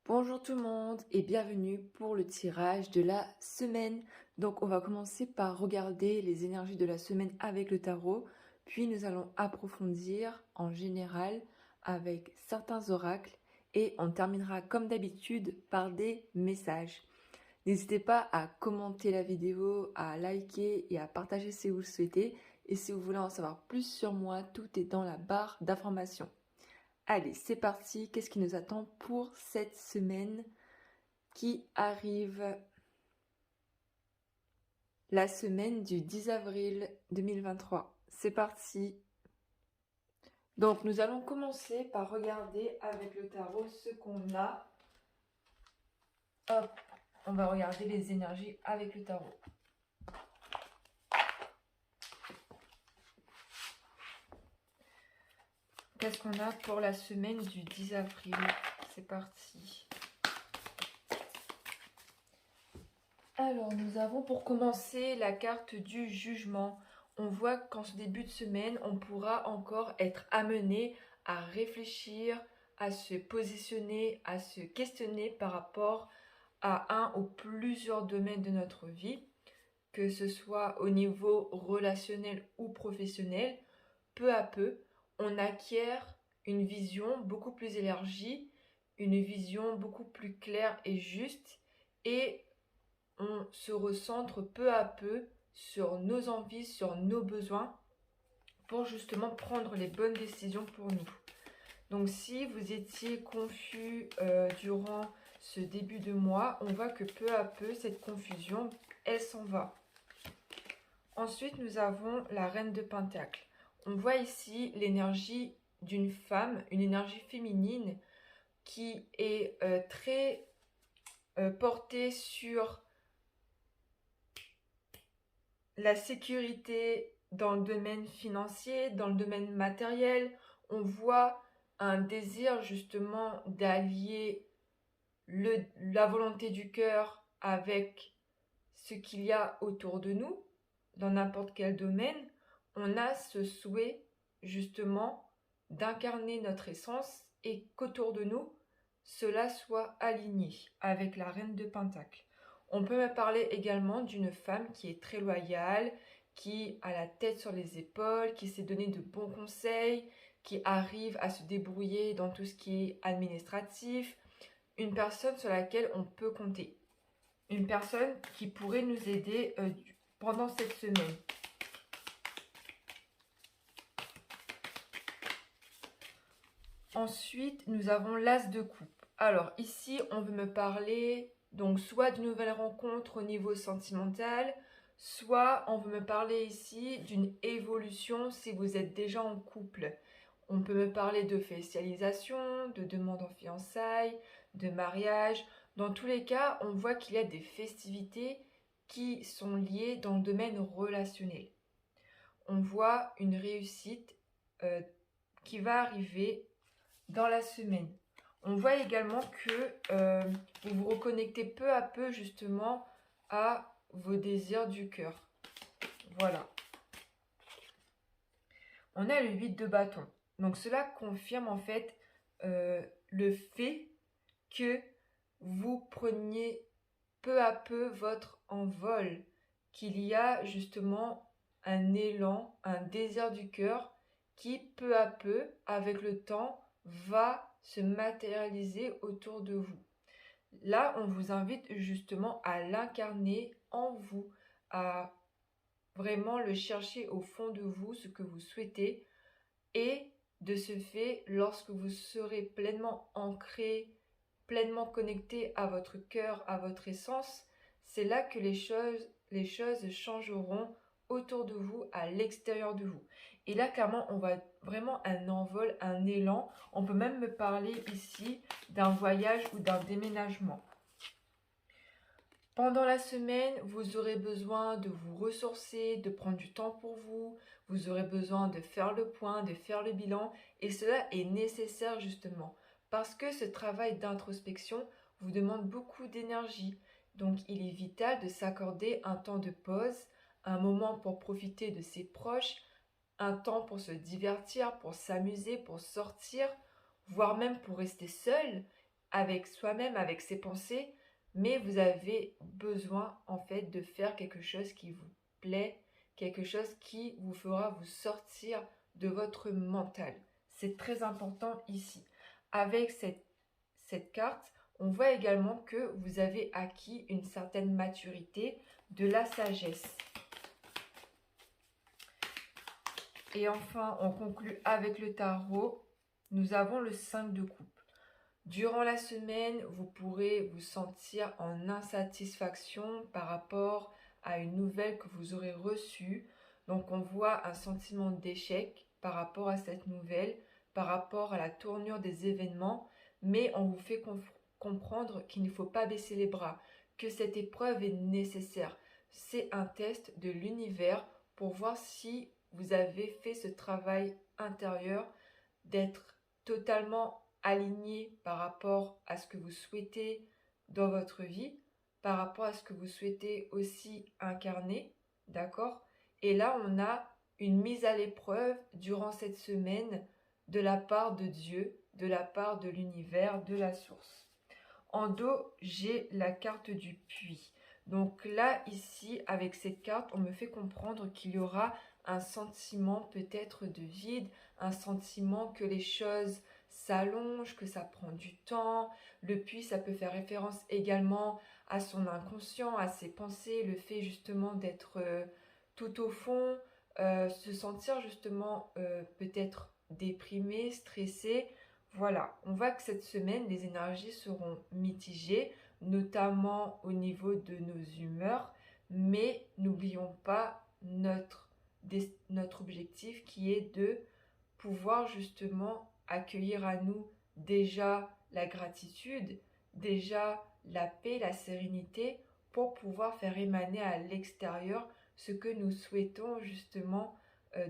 Bonjour tout le monde et bienvenue pour le tirage de la semaine. Donc on va commencer par regarder les énergies de la semaine avec le tarot, puis nous allons approfondir en général avec certains oracles et on terminera comme d'habitude par des messages. N'hésitez pas à commenter la vidéo, à liker et à partager si vous le souhaitez. Et si vous voulez en savoir plus sur moi, tout est dans la barre d'informations. Allez, c'est parti. Qu'est-ce qui nous attend pour cette semaine qui arrive? La semaine du 10 avril 2023. C'est parti. Donc, nous allons commencer par regarder avec le tarot ce qu'on a. Hop, on va regarder les énergies avec le tarot. Qu'est-ce qu'on a pour la semaine du 10 avril? C'est parti. Alors, nous avons pour commencer la carte du jugement. On voit qu'en ce début de semaine, on pourra encore être amené à réfléchir, à se positionner, à se questionner par rapport à un ou plusieurs domaines de notre vie, que ce soit au niveau relationnel ou professionnel. Peu à peu, on acquiert une vision beaucoup plus élargie, une vision beaucoup plus claire et juste, et on se recentre peu à peu sur nos envies, sur nos besoins, pour justement prendre les bonnes décisions pour nous. Donc si vous étiez confus durant ce début de mois, on voit que peu à peu, cette confusion, elle s'en va. Ensuite, nous avons la reine de Pentacle. On voit ici l'énergie d'une femme, une énergie féminine qui est très portée sur la sécurité dans le domaine financier, dans le domaine matériel. On voit un désir justement d'allier la volonté du cœur avec ce qu'il y a autour de nous, dans n'importe quel domaine. On a ce souhait justement d'incarner notre essence et qu'autour de nous, cela soit aligné avec la reine de Pentacle. On peut me parler également d'une femme qui est très loyale, qui a la tête sur les épaules, qui s'est donné de bons conseils, qui arrive à se débrouiller dans tout ce qui est administratif, une personne sur laquelle on peut compter, une personne qui pourrait nous aider pendant cette semaine. Ensuite, nous avons l'as de coupe. Alors ici, on veut me parler donc soit d'une nouvelle rencontre au niveau sentimental, soit on veut me parler ici d'une évolution si vous êtes déjà en couple. On peut me parler d'officialisation, de demande en fiançailles, de mariage. Dans tous les cas, on voit qu'il y a des festivités qui sont liées dans le domaine relationnel. On voit une réussite qui va arriver dans la semaine. On voit également que vous vous reconnectez peu à peu justement à vos désirs du cœur. Voilà. On a le 8 de bâton. Donc cela confirme en fait le fait que vous preniez peu à peu votre envol, qu'il y a justement un élan, un désir du cœur qui peu à peu, avec le temps, va se matérialiser autour de vous. Là, on vous invite justement à l'incarner en vous, à vraiment le chercher au fond de vous, ce que vous souhaitez. Et de ce fait, lorsque vous serez pleinement ancré, pleinement connecté à votre cœur, à votre essence, c'est là que les choses changeront autour de vous, à l'extérieur de vous. Et là, clairement, on voit vraiment un envol, un élan. On peut même me parler ici d'un voyage ou d'un déménagement. Pendant la semaine, vous aurez besoin de vous ressourcer, de prendre du temps pour vous. Vous aurez besoin de faire le point, de faire le bilan. Et cela est nécessaire justement parce que ce travail d'introspection vous demande beaucoup d'énergie. Donc il est vital de s'accorder un temps de pause, un moment pour profiter de ses proches, un temps pour se divertir, pour s'amuser, pour sortir, voire même pour rester seul avec soi-même, avec ses pensées, mais vous avez besoin en fait de faire quelque chose qui vous plaît, quelque chose qui vous fera vous sortir de votre mental. C'est très important ici. Avec cette carte, on voit également que vous avez acquis une certaine maturité, de la sagesse. Et enfin, on conclut avec le tarot. Nous avons le 5 de coupe. Durant la semaine, vous pourrez vous sentir en insatisfaction par rapport à une nouvelle que vous aurez reçue. Donc on voit un sentiment d'échec par rapport à cette nouvelle, par rapport à la tournure des événements, mais on vous fait comprendre qu'il ne faut pas baisser les bras, que cette épreuve est nécessaire. C'est un test de l'univers pour voir si vous avez fait ce travail intérieur d'être totalement aligné par rapport à ce que vous souhaitez dans votre vie, par rapport à ce que vous souhaitez aussi incarner, d'accord? Et là, on a une mise à l'épreuve durant cette semaine de la part de Dieu, de la part de l'univers, de la source. En dos, j'ai la carte du puits. Donc là, ici, avec cette carte, on me fait comprendre qu'il y aura un sentiment peut-être de vide, un sentiment que les choses s'allongent, que ça prend du temps. Le puits, ça peut faire référence également à son inconscient, à ses pensées, le fait justement d'être tout au fond, se sentir justement peut-être déprimé, stressé. Voilà, on voit que cette semaine, les énergies seront mitigées, notamment au niveau de nos humeurs, mais n'oublions pas notre objectif qui est de pouvoir justement accueillir à nous déjà la gratitude, déjà la paix, la sérénité, pour pouvoir faire émaner à l'extérieur ce que nous souhaitons justement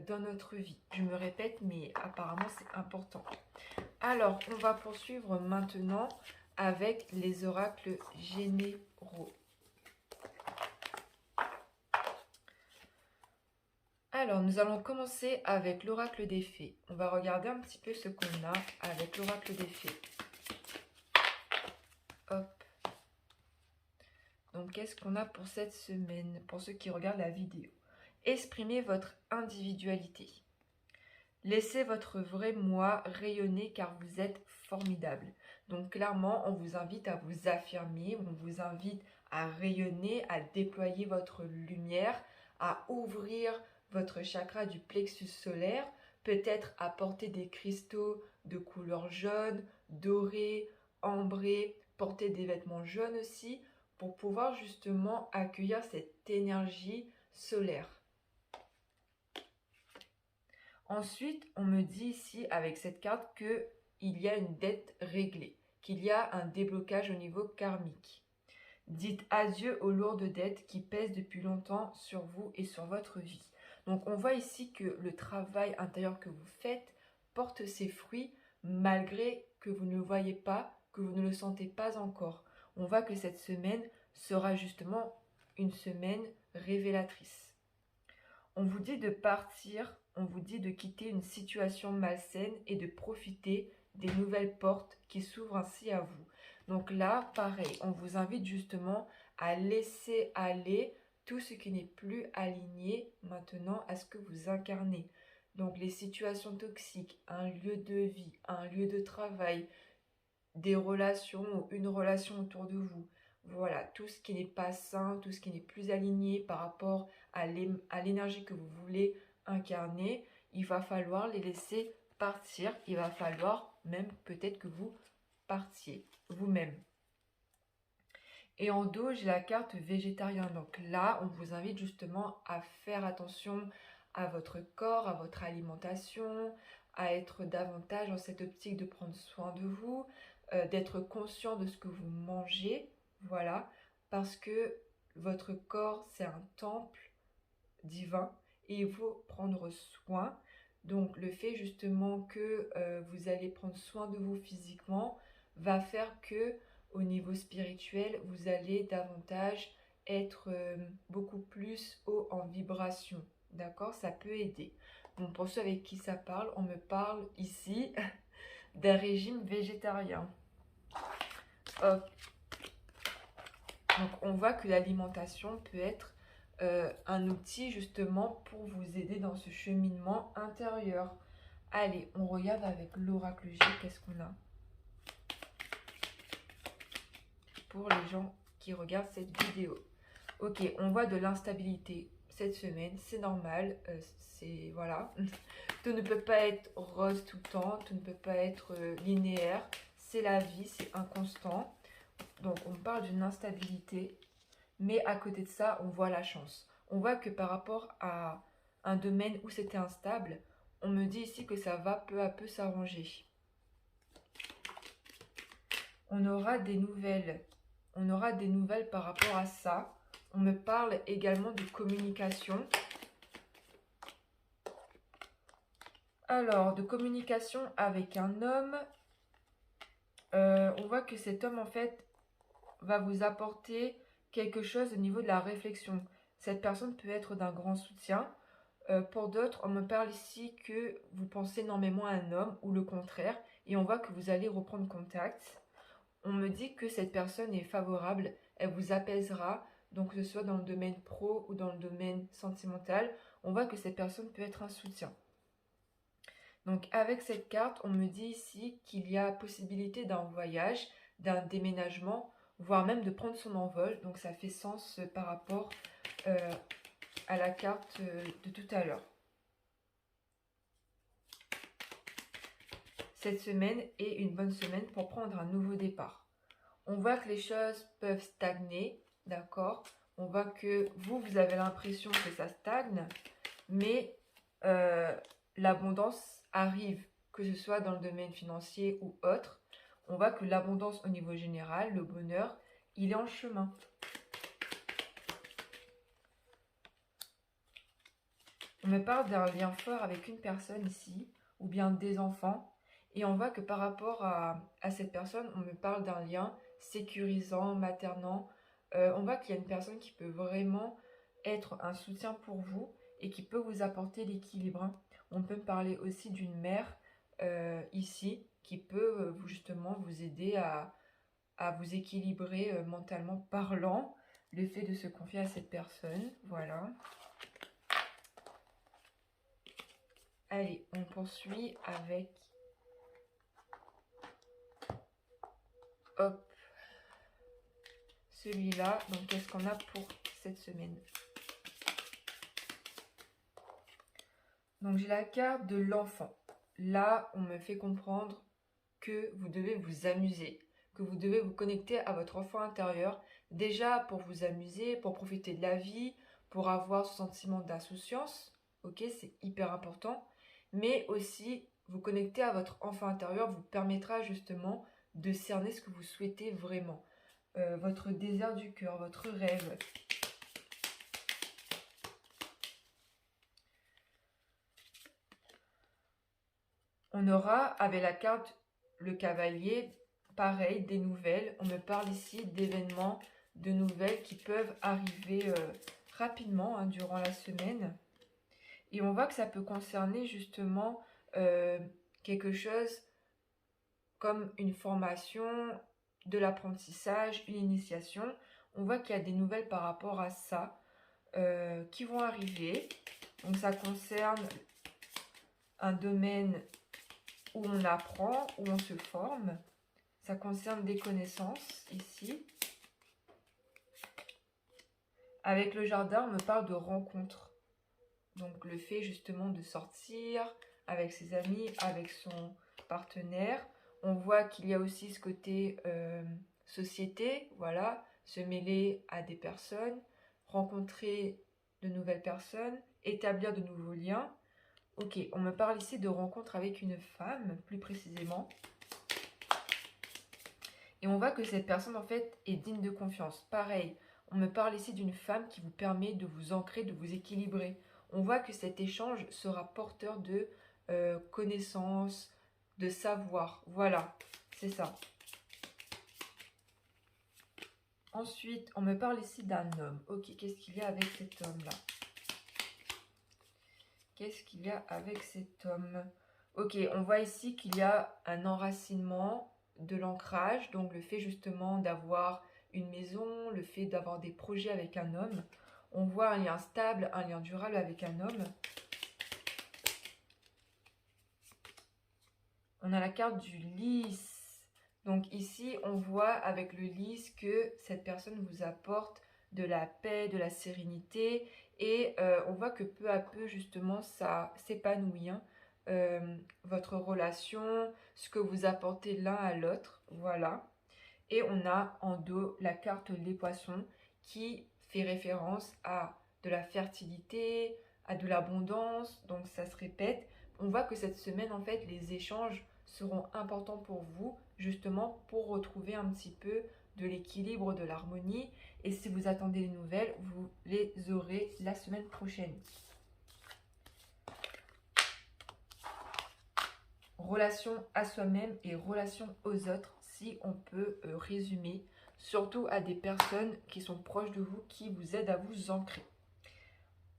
dans notre vie. Je me répète, mais apparemment c'est important. Alors, on va poursuivre maintenant avec les oracles généraux. Alors, nous allons commencer avec l'oracle des fées. On va regarder un petit peu ce qu'on a avec l'oracle des fées. Hop. Donc, qu'est-ce qu'on a pour cette semaine, pour ceux qui regardent la vidéo? Exprimez votre individualité. Laissez votre vrai moi rayonner car vous êtes formidable. Donc clairement, on vous invite à vous affirmer, on vous invite à rayonner, à déployer votre lumière, à ouvrir votre chakra du plexus solaire, peut-être à porter des cristaux de couleur jaune, doré, ambré, porter des vêtements jaunes aussi, pour pouvoir justement accueillir cette énergie solaire. Ensuite, on me dit ici avec cette carte qu'il y a une dette réglée, qu'il y a un déblocage au niveau karmique. Dites adieu aux lourdes dettes qui pèsent depuis longtemps sur vous et sur votre vie. Donc on voit ici que le travail intérieur que vous faites porte ses fruits malgré que vous ne le voyez pas, que vous ne le sentez pas encore. On voit que cette semaine sera justement une semaine révélatrice. On vous dit de partir, on vous dit de quitter une situation malsaine et de profiter des nouvelles portes qui s'ouvrent ainsi à vous. Donc là, pareil, on vous invite justement à laisser aller tout ce qui n'est plus aligné maintenant à ce que vous incarnez. Donc les situations toxiques, un lieu de vie, un lieu de travail, des relations ou une relation autour de vous. Voilà, tout ce qui n'est pas sain, tout ce qui n'est plus aligné par rapport à l'énergie que vous voulez incarner, il va falloir les laisser partir. Il va falloir même peut-être que vous partiez vous-même. Et en dos, j'ai la carte végétarien. Donc là, on vous invite justement à faire attention à votre corps, à votre alimentation, à être davantage dans cette optique de prendre soin de vous, d'être conscient de ce que vous mangez, voilà, parce que votre corps, c'est un temple divin et il faut prendre soin. Donc le fait justement que vous allez prendre soin de vous physiquement va faire que au niveau spirituel, vous allez davantage être beaucoup plus haut en vibration. D'accord? Ça peut aider. Bon, pour ceux avec qui ça parle, on me parle ici d'un régime végétarien. Hop. Donc on voit que l'alimentation peut être un outil justement pour vous aider dans ce cheminement intérieur. Allez, on regarde avec l'oracle G, qu'est-ce qu'on a pour les gens qui regardent cette vidéo. Ok, on voit de l'instabilité cette semaine, c'est normal, c'est voilà. Tout ne peut pas être rose tout le temps, tout ne peut pas être linéaire, c'est la vie, c'est inconstant. Donc on parle d'une instabilité, mais à côté de ça, on voit la chance. On voit que par rapport à un domaine où c'était instable, on me dit ici que ça va peu à peu s'arranger. On aura des nouvelles. On aura des nouvelles par rapport à ça. On me parle également de communication. Alors, de communication avec un homme. On voit que cet homme, en fait, va vous apporter quelque chose au niveau de la réflexion. Cette personne peut être d'un grand soutien. Pour d'autres, on me parle ici que vous pensez énormément à un homme ou le contraire. Et on voit que vous allez reprendre contact. On me dit que cette personne est favorable. Elle vous apaisera. Donc, que ce soit dans le domaine pro ou dans le domaine sentimental, on voit que cette personne peut être un soutien. Donc, avec cette carte, on me dit ici qu'il y a possibilité d'un voyage, d'un déménagement, voire même de prendre son envol. Donc, ça fait sens par rapport à la carte de tout à l'heure. Cette semaine est une bonne semaine pour prendre un nouveau départ. On voit que les choses peuvent stagner, d'accord? On voit que vous avez l'impression que ça stagne, mais l'abondance arrive, que ce soit dans le domaine financier ou autre. On voit que l'abondance au niveau général, le bonheur, il est en chemin. On me parle d'un lien fort avec une personne ici, ou bien des enfants. Et on voit que par rapport à cette personne, on me parle d'un lien sécurisant, maternant. On voit qu'il y a une personne qui peut vraiment être un soutien pour vous et qui peut vous apporter l'équilibre. On peut me parler aussi d'une mère ici qui peut justement vous aider à vous équilibrer mentalement parlant. Le fait de se confier à cette personne, voilà. Allez, on poursuit avec... Hop. Celui-là. Donc, qu'est-ce qu'on a pour cette semaine? Donc, j'ai la carte de l'enfant. Là, on me fait comprendre que vous devez vous amuser, que vous devez vous connecter à votre enfant intérieur, déjà pour vous amuser, pour profiter de la vie, pour avoir ce sentiment d'insouciance, ok, c'est hyper important, mais aussi vous connecter à votre enfant intérieur vous permettra justement de cerner ce que vous souhaitez vraiment, votre désir du cœur, votre rêve. On aura, avec la carte le cavalier, pareil, des nouvelles. On me parle ici d'événements, de nouvelles qui peuvent arriver rapidement durant la semaine. Et on voit que ça peut concerner justement quelque chose comme une formation, de l'apprentissage, une initiation. On voit qu'il y a des nouvelles par rapport à ça qui vont arriver. Donc ça concerne un domaine où on apprend, où on se forme. Ça concerne des connaissances ici. Avec le jardin, on me parle de rencontres. Donc le fait justement de sortir avec ses amis, avec son partenaire. On voit qu'il y a aussi ce côté société, voilà, se mêler à des personnes, rencontrer de nouvelles personnes, établir de nouveaux liens. Ok, on me parle ici de rencontre avec une femme, plus précisément. Et on voit que cette personne, en fait, est digne de confiance. Pareil, on me parle ici d'une femme qui vous permet de vous ancrer, de vous équilibrer. On voit que cet échange sera porteur de connaissances, de savoir. Voilà, c'est ça. Ensuite, on me parle ici d'un homme. Ok, qu'est-ce qu'il y a avec cet homme-là? Qu'est-ce qu'il y a avec cet homme? Ok, on voit ici qu'il y a un enracinement de l'ancrage, donc le fait justement d'avoir une maison, le fait d'avoir des projets avec un homme. On voit un lien stable, un lien durable avec un homme. On a la carte du lys. Donc ici, on voit avec le lys que cette personne vous apporte de la paix, de la sérénité. Et on voit que peu à peu, justement, ça s'épanouit. Votre relation, ce que vous apportez l'un à l'autre. Voilà. Et on a en dos la carte les poissons qui fait référence à de la fertilité, à de l'abondance. Donc ça se répète. On voit que cette semaine, en fait, les échanges seront importants pour vous, justement pour retrouver un petit peu de l'équilibre, de l'harmonie. Et si vous attendez les nouvelles, vous les aurez la semaine prochaine. Relation à soi-même et relation aux autres, si on peut résumer, surtout à des personnes qui sont proches de vous, qui vous aident à vous ancrer.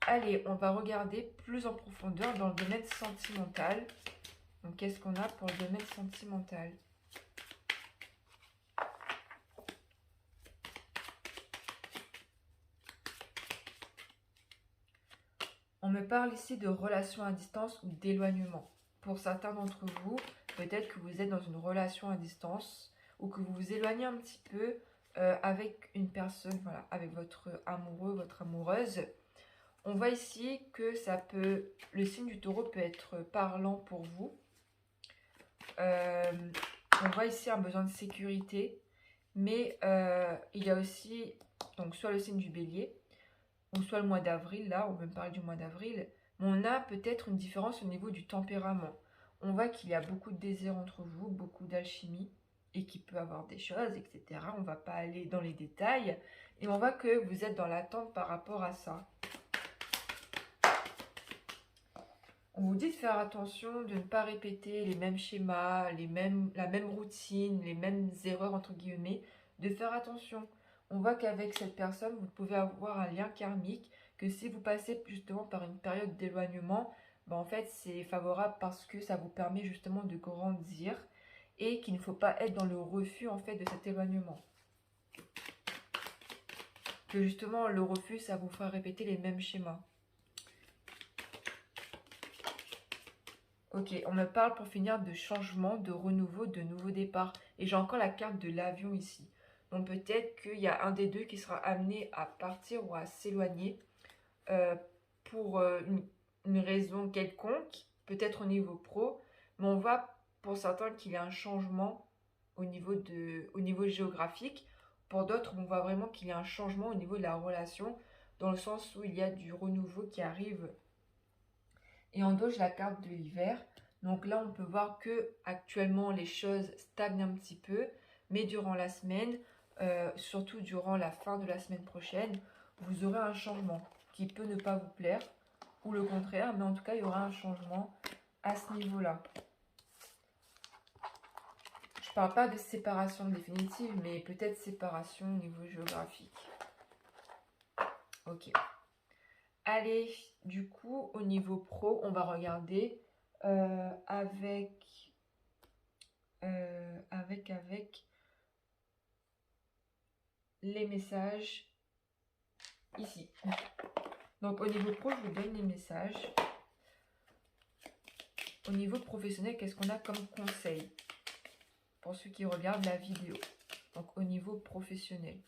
Allez, on va regarder plus en profondeur dans le domaine sentimental. Donc, qu'est-ce qu'on a pour le domaine sentimental? On me parle ici de relations à distance ou d'éloignement. Pour certains d'entre vous, peut-être que vous êtes dans une relation à distance ou que vous vous éloignez un petit peu avec une personne, voilà, avec votre amoureux, votre amoureuse. On voit ici que le signe du taureau peut être parlant pour vous. On voit ici un besoin de sécurité, mais il y a aussi donc soit le signe du bélier, ou soit le mois d'avril, là, on me parle du mois d'avril, mais on a peut-être une différence au niveau du tempérament. On voit qu'il y a beaucoup de désir entre vous, beaucoup d'alchimie, et qu'il peut avoir des choses, etc. On ne va pas aller dans les détails, et on voit que vous êtes dans l'attente par rapport à ça. On vous dit de faire attention, de ne pas répéter les mêmes schémas, la même routine, les mêmes erreurs entre guillemets, de faire attention. On voit qu'avec cette personne, vous pouvez avoir un lien karmique, que si vous passez justement par une période d'éloignement, ben en fait c'est favorable parce que ça vous permet justement de grandir et qu'il ne faut pas être dans le refus en fait de cet éloignement. Que justement le refus, ça vous fera répéter les mêmes schémas. Ok, on me parle pour finir de changement, de renouveau, de nouveau départ. Et j'ai encore la carte de l'avion ici. Donc peut-être qu'il y a un des deux qui sera amené à partir ou à s'éloigner euh, pour une raison quelconque, peut-être au niveau pro. Mais on voit pour certains qu'il y a un changement au niveau géographique. Pour d'autres, on voit vraiment qu'il y a un changement au niveau de la relation, dans le sens où il y a du renouveau qui arrive. Et en dos, j'ai la carte de l'hiver. Donc là, on peut voir que actuellement les choses stagnent un petit peu, mais durant la semaine, surtout durant la fin de la semaine prochaine, vous aurez un changement qui peut ne pas vous plaire, ou le contraire, mais en tout cas, il y aura un changement à ce niveau-là. Je ne parle pas de séparation définitive, mais peut-être séparation au niveau géographique. Ok. Allez, du coup, au niveau pro, on va regarder avec les messages ici. Donc, au niveau pro, je vous donne les messages. Au niveau professionnel, qu'est-ce qu'on a comme conseil pour ceux qui regardent la vidéo? Donc, au niveau professionnel.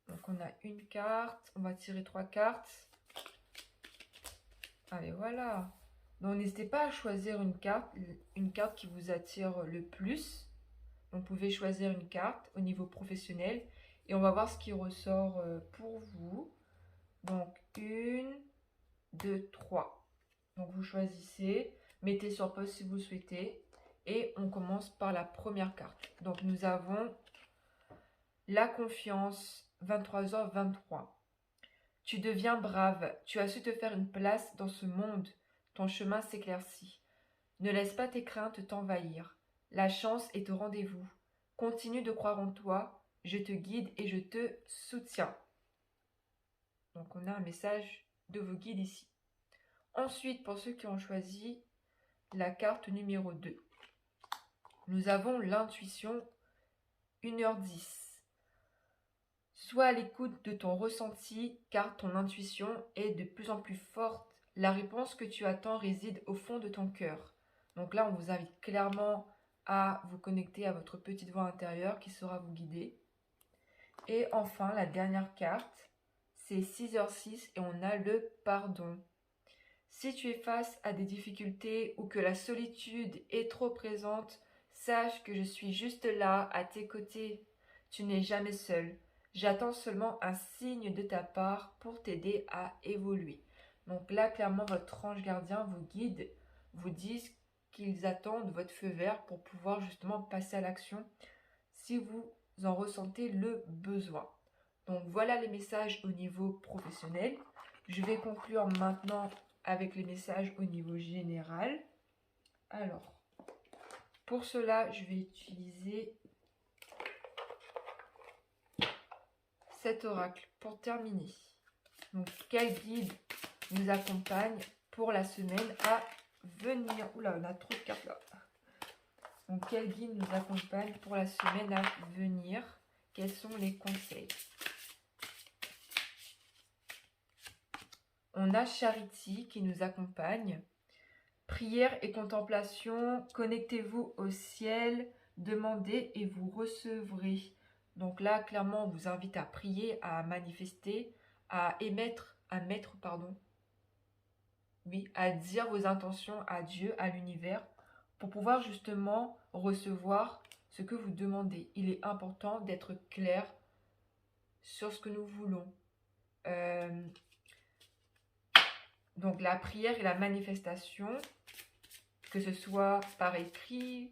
Donc, on a une carte. On va tirer 3 cartes. Allez, voilà. Donc, n'hésitez pas à choisir une carte qui vous attire le plus. Donc, vous pouvez choisir une carte au niveau professionnel. Et on va voir ce qui ressort pour vous. Donc, 1, 2, 3. Donc, vous choisissez. Mettez sur pause si vous le souhaitez. Et on commence par la première carte. Donc, nous avons la confiance, 23h23. Tu deviens brave, tu as su te faire une place dans ce monde, ton chemin s'éclaircit. Ne laisse pas tes craintes t'envahir. La chance est au rendez-vous. Continue de croire en toi, je te guide et je te soutiens. Donc on a un message de vos guides ici. Ensuite, pour ceux qui ont choisi la carte numéro 2. Nous avons l'intuition, 1h10. Sois à l'écoute de ton ressenti car ton intuition est de plus en plus forte. La réponse que tu attends réside au fond de ton cœur. Donc là, on vous invite clairement à vous connecter à votre petite voix intérieure qui saura vous guider. Et enfin, la dernière carte, c'est 6h06 et on a le pardon. Si tu es face à des difficultés ou que la solitude est trop présente, sache que je suis juste là, à tes côtés. Tu n'es jamais seul. J'attends seulement un signe de ta part pour t'aider à évoluer. Donc là, clairement, votre ange gardien vous guide, vous disent qu'ils attendent votre feu vert pour pouvoir justement passer à l'action si vous en ressentez le besoin. Donc voilà les messages au niveau professionnel. Je vais conclure maintenant avec les messages au niveau général. Alors, pour cela, je vais utiliser cet oracle pour terminer. Donc, quel guide nous accompagne pour la semaine à venir? Oula, on a trop de cartes là. Donc, quel guide nous accompagne pour la semaine à venir? Quels sont les conseils? On a Charity qui nous accompagne. Prière et contemplation, connectez-vous au ciel, demandez et vous recevrez. Donc là, clairement, on vous invite à prier, à manifester, à à dire vos intentions à Dieu, à l'univers, pour pouvoir justement recevoir ce que vous demandez. Il est important d'être clair sur ce que nous voulons. Donc la prière et la manifestation, que ce soit par écrit,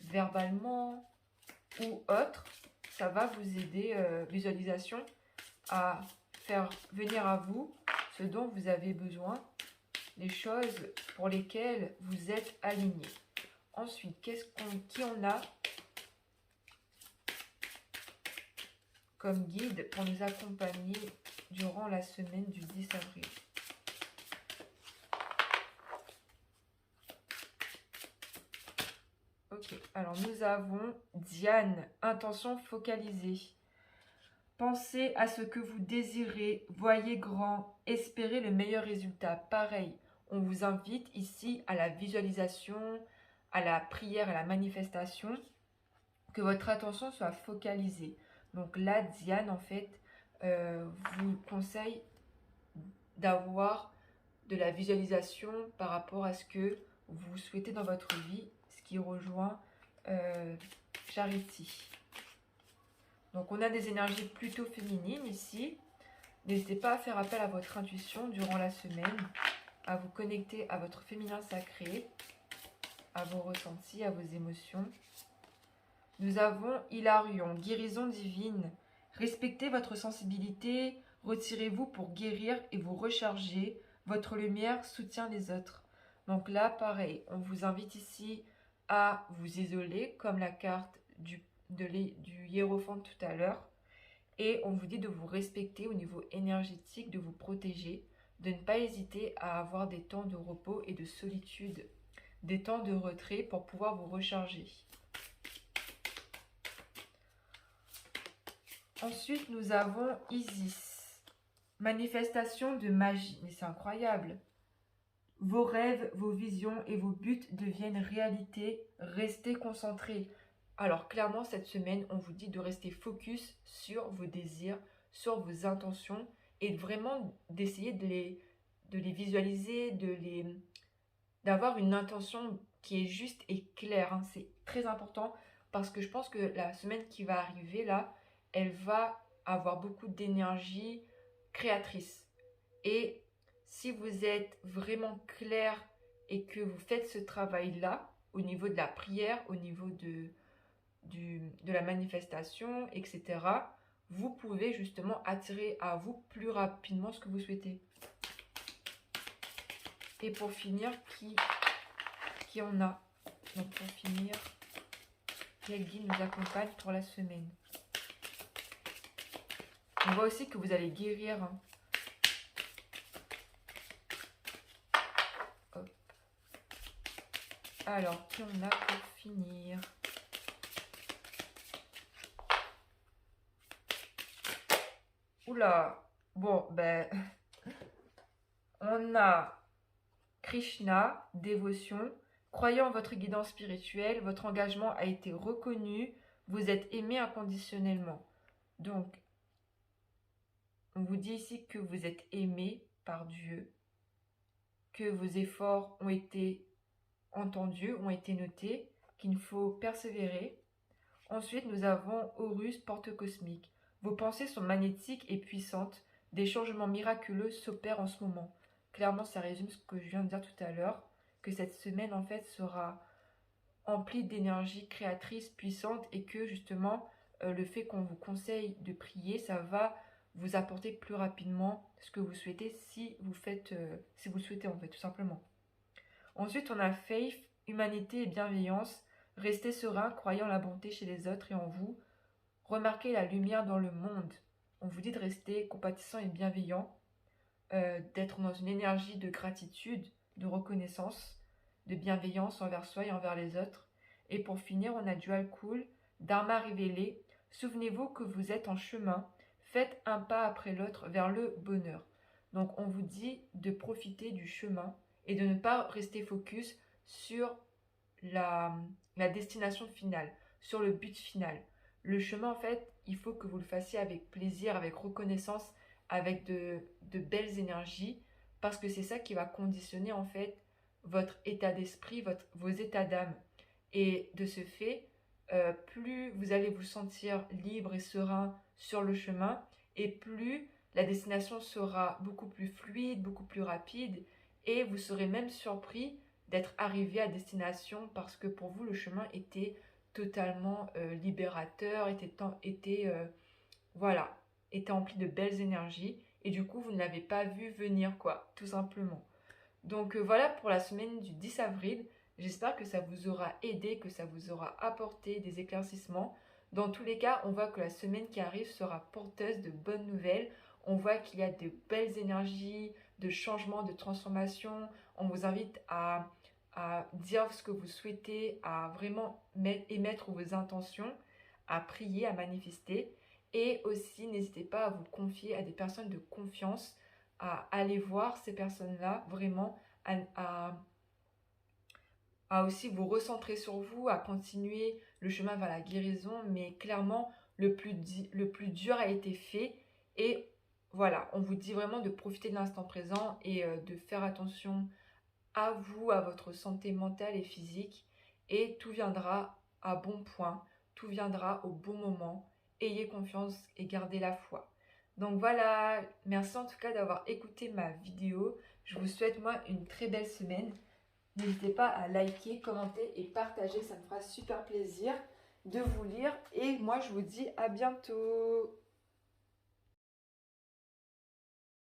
verbalement ou autre, ça va vous aider, visualisation, à faire venir à vous ce dont vous avez besoin, les choses pour lesquelles vous êtes aligné. Ensuite, qui on a comme guide pour nous accompagner durant la semaine du 10 avril? Ok, alors nous avons Diane, intention focalisée. Pensez à ce que vous désirez, voyez grand, espérez le meilleur résultat. Pareil, on vous invite ici à la visualisation, à la prière, à la manifestation, que votre attention soit focalisée. Donc là, Diane, en fait, vous conseille d'avoir de la visualisation par rapport à ce que vous souhaitez dans votre vie, ce qui rejoint Charity. Donc on a des énergies plutôt féminines ici. N'hésitez pas à faire appel à votre intuition durant la semaine, à vous connecter à votre féminin sacré, à vos ressentis, à vos émotions. Nous avons Hilarion, guérison divine. Respectez votre sensibilité, retirez-vous pour guérir et vous recharger. Votre lumière soutient les autres. Donc là, pareil, on vous invite ici à vous isoler, comme la carte du hiérophant tout à l'heure. Et on vous dit de vous respecter au niveau énergétique, de vous protéger, de ne pas hésiter à avoir des temps de repos et de solitude, des temps de retrait pour pouvoir vous recharger. Ensuite, nous avons Isis, manifestation de magie. Mais c'est incroyable. Vos rêves, vos visions et vos buts deviennent réalité. Restez concentrés. Alors clairement, cette semaine, on vous dit de rester focus sur vos désirs, sur vos intentions et vraiment d'essayer de les visualiser, d'avoir une intention qui est juste et claire. Hein. C'est très important parce que je pense que la semaine qui va arriver là, elle va avoir beaucoup d'énergie créatrice. Et si vous êtes vraiment clair et que vous faites ce travail-là, au niveau de la prière, au niveau de la manifestation, etc., vous pouvez justement attirer à vous plus rapidement ce que vous souhaitez. Et pour finir, qui on a? Donc pour finir, quel guide nous accompagne pour la semaine? On voit aussi que vous allez guérir. Hein. Hop. Alors, qui on a pour finir? Oula, bon, ben, on a Krishna, dévotion. Croyant en votre guidance spirituelle, votre engagement a été reconnu, vous êtes aimé inconditionnellement. Donc, on vous dit ici que vous êtes aimé par Dieu, que vos efforts ont été entendus, ont été notés, qu'il faut persévérer. Ensuite, nous avons Horus, porte cosmique. Vos pensées sont magnétiques et puissantes. Des changements miraculeux s'opèrent en ce moment. Clairement, ça résume ce que je viens de dire tout à l'heure, que cette semaine, en fait, sera emplie d'énergie créatrice puissante et que, justement, le fait qu'on vous conseille de prier, ça va vous apporter plus rapidement ce que vous souhaitez si vous le souhaitez, en fait, tout simplement. Ensuite, on a Faith, humanité et bienveillance. Restez serein, croyant la bonté chez les autres et en vous. Remarquez la lumière dans le monde. On vous dit de rester compatissant et bienveillant, d'être dans une énergie de gratitude, de reconnaissance, de bienveillance envers soi et envers les autres. Et pour finir, on a Dual Cool, Dharma révélé. Souvenez-vous que vous êtes en chemin. Faites un pas après l'autre vers le bonheur. Donc on vous dit de profiter du chemin et de ne pas rester focus sur la, la destination finale, sur le but final. Le chemin, en fait, il faut que vous le fassiez avec plaisir, avec reconnaissance, avec de belles énergies, parce que c'est ça qui va conditionner, en fait, votre état d'esprit, vos états d'âme. Et de ce fait, plus vous allez vous sentir libre et serein sur le chemin, et plus la destination sera beaucoup plus fluide, beaucoup plus rapide, et vous serez même surpris d'être arrivé à destination parce que pour vous le chemin était totalement libérateur, voilà, était empli de belles énergies et du coup vous ne l'avez pas vu venir quoi, tout simplement. Donc voilà pour la semaine du 10 avril. J'espère que ça vous aura aidé, que ça vous aura apporté des éclaircissements. Dans tous les cas, on voit que la semaine qui arrive sera porteuse de bonnes nouvelles. On voit qu'il y a de belles énergies, de changements, de transformations. On vous invite à dire ce que vous souhaitez, à vraiment émettre vos intentions, à prier, à manifester. Et aussi, n'hésitez pas à vous confier à des personnes de confiance, à aller voir ces personnes-là, vraiment, à, à aussi vous recentrer sur vous, à continuer le chemin vers la guérison, mais clairement, le plus dur a été fait. Et voilà, on vous dit vraiment de profiter de l'instant présent et de faire attention à vous, à votre santé mentale et physique, et tout viendra à bon point, tout viendra au bon moment. Ayez confiance et gardez la foi. Donc voilà, merci en tout cas d'avoir écouté ma vidéo. Je vous souhaite moi une très belle semaine. N'hésitez pas à liker, commenter et partager, ça me fera super plaisir de vous lire. Et moi je vous dis à bientôt.